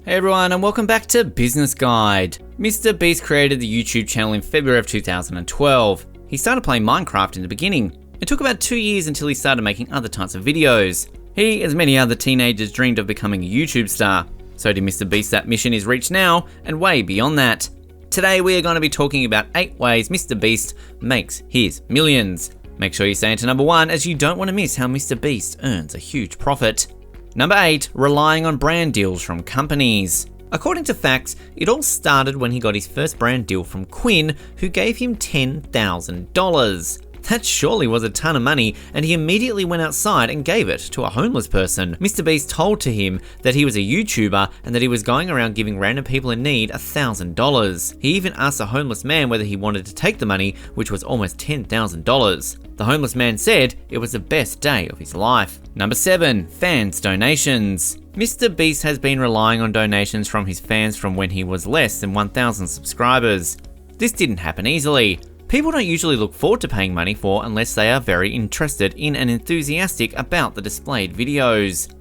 Hey everyone, and welcome back to Business Guide. MrBeast created the YouTube channel in February of 2012. He started playing Minecraft in the beginning. It took about 2 years until he started making other types of videos. He, as many other teenagers, dreamed of becoming a YouTube star. So did MrBeast. That mission is reached now, and way beyond that. Today we are going to be talking about 8 ways MrBeast makes his millions. Make sure you stay into number 1, as you don't want to miss how MrBeast earns a huge profit. Number 8, relying on brand deals from companies. According to facts, it all started when he got his first brand deal from Quinn, who gave him $10,000. That surely was a ton of money, and he immediately went outside and gave it to a homeless person. MrBeast told to him that he was a YouTuber and that he was going around giving random people in need $1,000. He even asked a homeless man whether he wanted to take the money, which was almost $10,000. The homeless man said it was the best day of his life. Number 7, fans' donations. MrBeast has been relying on donations from his fans from when he was less than 1,000 subscribers. This didn't happen easily. People don't usually look forward to paying money for unless they are very interested in and enthusiastic about the displayed videos.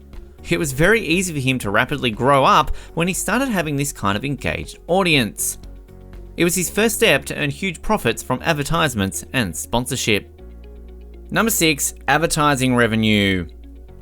It was very easy for him to rapidly grow up when he started having this kind of engaged audience. It was his first step to earn huge profits from advertisements and sponsorship. Number 6, advertising revenue.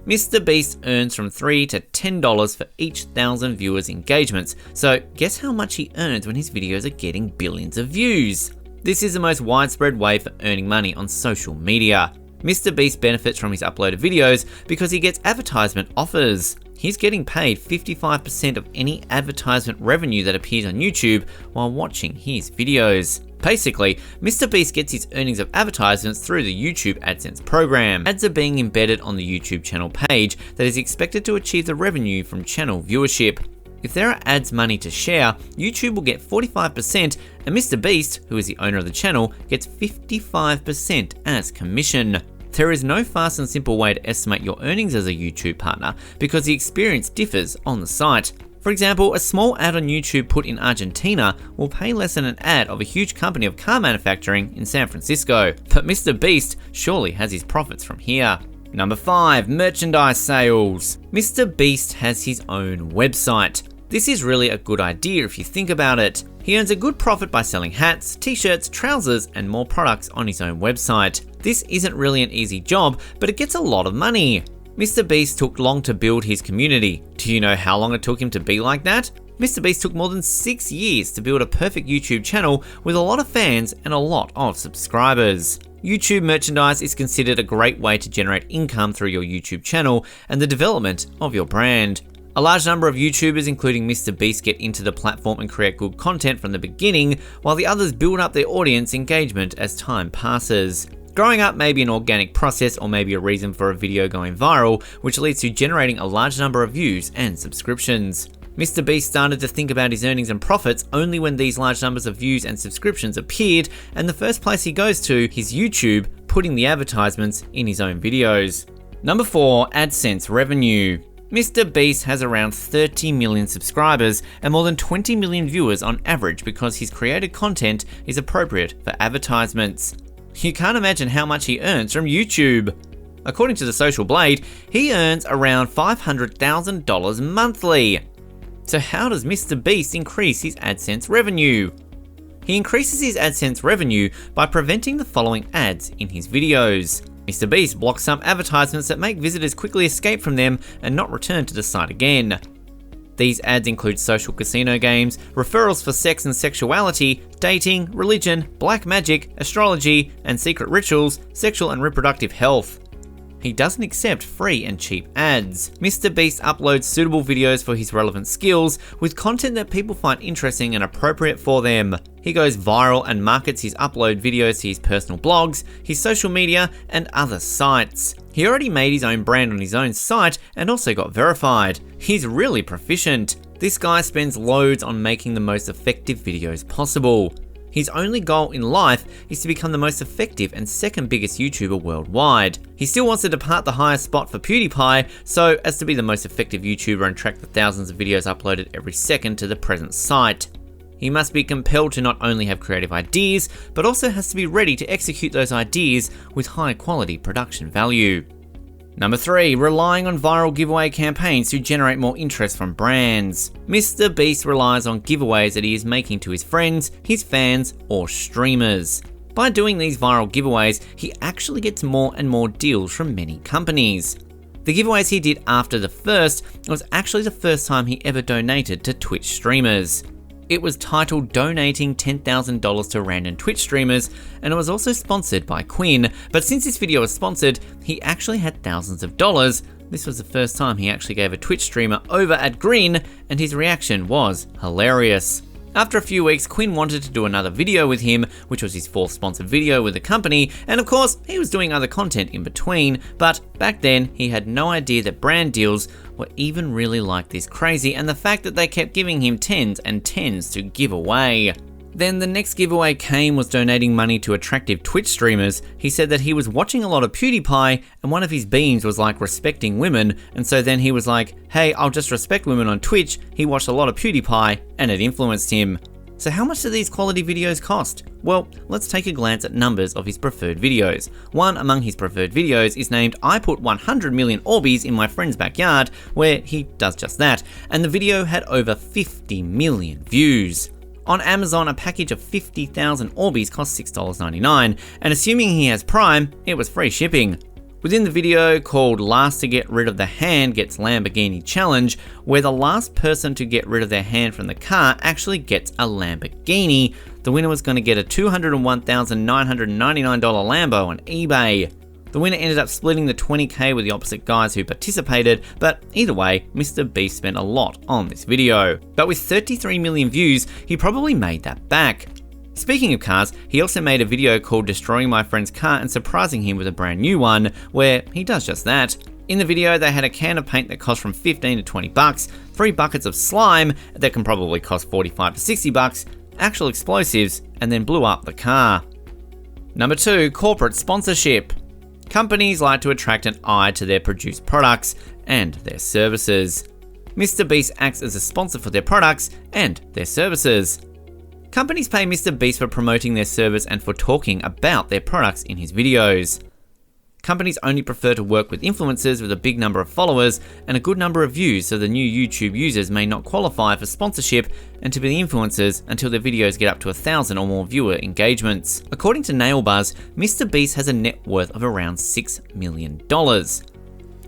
MrBeast earns from $3 to $10 for each 1,000 viewers' engagements, so guess how much he earns when his videos are getting billions of views? This is the most widespread way for earning money on social media. MrBeast benefits from his uploaded videos because he gets advertisement offers. He's getting paid 55% of any advertisement revenue that appears on YouTube while watching his videos. Basically, MrBeast gets his earnings of advertisements through the YouTube AdSense program. Ads are being embedded on the YouTube channel page that is expected to achieve the revenue from channel viewership. If there are ads money to share, YouTube will get 45%, and MrBeast, who is the owner of the channel, gets 55% as commission. There is no fast and simple way to estimate your earnings as a YouTube partner because the experience differs on the site. For example, a small ad on YouTube put in Argentina will pay less than an ad of a huge company of car manufacturing in San Francisco. But MrBeast surely has his profits from here. Number 5, merchandise sales. MrBeast has his own website. This is really a good idea if you think about it. He earns a good profit by selling hats, t-shirts, trousers, and more products on his own website. This isn't really an easy job, but it gets a lot of money. MrBeast took long to build his community. Do you know how long it took him to be like that? MrBeast took more than 6 years to build a perfect YouTube channel with a lot of fans and a lot of subscribers. YouTube merchandise is considered a great way to generate income through your YouTube channel and the development of your brand. A large number of YouTubers, including MrBeast, get into the platform and create good content from the beginning, while the others build up their audience engagement as time passes. Growing up may be an organic process or maybe a reason for a video going viral, which leads to generating a large number of views and subscriptions. MrBeast started to think about his earnings and profits only when these large numbers of views and subscriptions appeared, and the first place he goes to is YouTube, putting the advertisements in his own videos. Number 4, AdSense revenue. MrBeast has around 30 million subscribers and more than 20 million viewers on average because his created content is appropriate for advertisements. You can't imagine how much he earns from YouTube. According to the Social Blade, he earns around $500,000 monthly. So how does MrBeast increase his AdSense revenue? He increases his AdSense revenue by preventing the following ads in his videos. MrBeast blocks some advertisements that make visitors quickly escape from them and not return to the site again. These ads include social casino games, referrals for sex and sexuality, dating, religion, black magic, astrology, and secret rituals, sexual and reproductive health. He doesn't accept free and cheap ads. MrBeast uploads suitable videos for his relevant skills with content that people find interesting and appropriate for them. He goes viral and markets his upload videos to his personal blogs, his social media, and other sites. He already made his own brand on his own site and also got verified. He's really proficient. This guy spends loads on making the most effective videos possible. His only goal in life is to become the most effective and second biggest YouTuber worldwide. He still wants to depart the highest spot for PewDiePie so as to be the most effective YouTuber and track the thousands of videos uploaded every second to the present site. He must be compelled to not only have creative ideas, but also has to be ready to execute those ideas with high quality production value. Number 3, relying on viral giveaway campaigns to generate more interest from brands. MrBeast relies on giveaways that he is making to his friends, his fans, or streamers. By doing these viral giveaways, he actually gets more and more deals from many companies. The giveaways he did after the first was actually the first time he ever donated to Twitch streamers. It was titled Donating $10,000 to Random Twitch Streamers, and it was also sponsored by Quinn, but since this video was sponsored, he actually had thousands of dollars. This was the first time he actually gave a Twitch streamer over at Green, and his reaction was hilarious. After a few weeks, Quinn wanted to do another video with him, which was his 4th sponsored video with the company, and of course, he was doing other content in between, but back then, he had no idea that brand deals were even really like this crazy, and the fact that they kept giving him tens and tens to give away. Then the next giveaway came was donating money to attractive Twitch streamers. He said that he was watching a lot of PewDiePie and one of his beams was like respecting women, and so then he was like, hey, I'll just respect women on Twitch. He watched a lot of PewDiePie and it influenced him. So how much do these quality videos cost? Well, let's take a glance at numbers of his preferred videos. One among his preferred videos is named I Put 100 Million Orbeez in My Friend's Backyard, where he does just that, and the video had over 50 million views. On Amazon, a package of 50,000 Orbeez costs $6.99, and assuming he has Prime, it was free shipping. Within the video called Last to Get Rid of the Hand Gets Lamborghini Challenge, where the last person to get rid of their hand from the car actually gets a Lamborghini, the winner was going to get a $201,999 Lambo on eBay. The winner ended up splitting the $20K with the opposite guys who participated, but either way, MrBeast spent a lot on this video. But with 33 million views, he probably made that back. Speaking of cars, he also made a video called Destroying My Friend's Car and Surprising Him with a Brand New One, where he does just that. In the video, they had a can of paint that cost from 15 to 20 bucks, 3 buckets of slime that can probably cost 45 to 60 bucks, actual explosives, and then blew up the car. Number 2, corporate sponsorship. Companies like to attract an eye to their produced products and their services. MrBeast acts as a sponsor for their products and their services. Companies pay MrBeast for promoting their service and for talking about their products in his videos. Companies only prefer to work with influencers with a big number of followers and a good number of views, so the new YouTube users may not qualify for sponsorship and to be the influencers until their videos get up to 1,000 or more viewer engagements. According to NailBuzz, MrBeast has a net worth of around $6 million.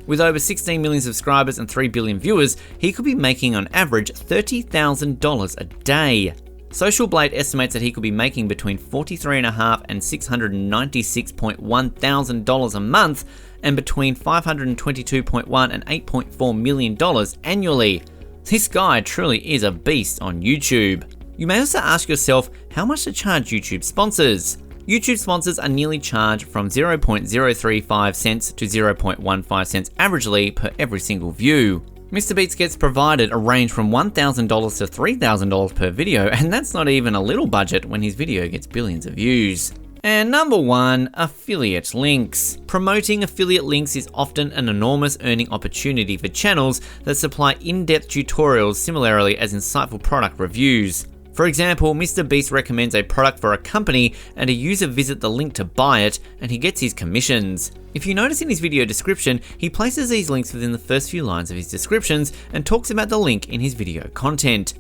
With over 16 million subscribers and 3 billion viewers, he could be making on average $30,000 a day. Social Blade estimates that he could be making between $43.5 and $696.1 thousand a month, and between $522.1 and $8.4 million annually. This guy truly is a beast on YouTube. You may also ask yourself how much to charge YouTube sponsors. YouTube sponsors are nearly charged from 0.035 cents to 0.15 cents averagely per every single view. MrBeast gets provided a range from $1,000 to $3,000 per video, and that's not even a little budget when his video gets billions of views. And number 1, affiliate links. Promoting affiliate links is often an enormous earning opportunity for channels that supply in-depth tutorials similarly as insightful product reviews. For example, MrBeast recommends a product for a company and a user visits the link to buy it, and he gets his commissions. If you notice in his video description, he places these links within the first few lines of his descriptions and talks about the link in his video content.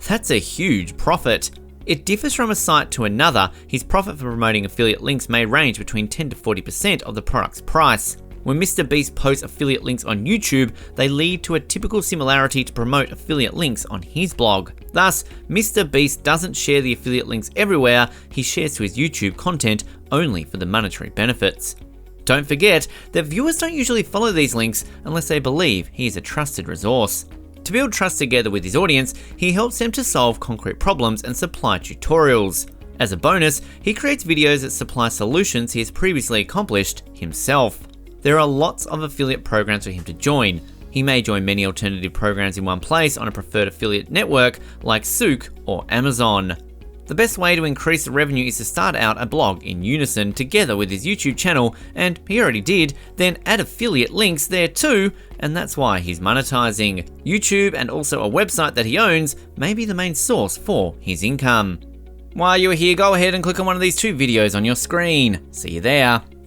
That's a huge profit. It differs from a site to another. His profit for promoting affiliate links may range between 10 to 40% of the product's price. When MrBeast posts affiliate links on YouTube, they lead to a typical similarity to promote affiliate links on his blog. Thus, MrBeast doesn't share the affiliate links everywhere, he shares to his YouTube content only for the monetary benefits. Don't forget that viewers don't usually follow these links unless they believe he is a trusted resource. To build trust together with his audience, he helps them to solve concrete problems and supply tutorials. As a bonus, he creates videos that supply solutions he has previously accomplished himself. There are lots of affiliate programs for him to join. He may join many alternative programs in one place on a preferred affiliate network like Souk or Amazon. The best way to increase the revenue is to start out a blog in unison together with his YouTube channel, and he already did, then add affiliate links there too, and that's why he's monetizing. YouTube and also a website that he owns may be the main source for his income. While you're here, go ahead and click on one of these 2 videos on your screen. See you there.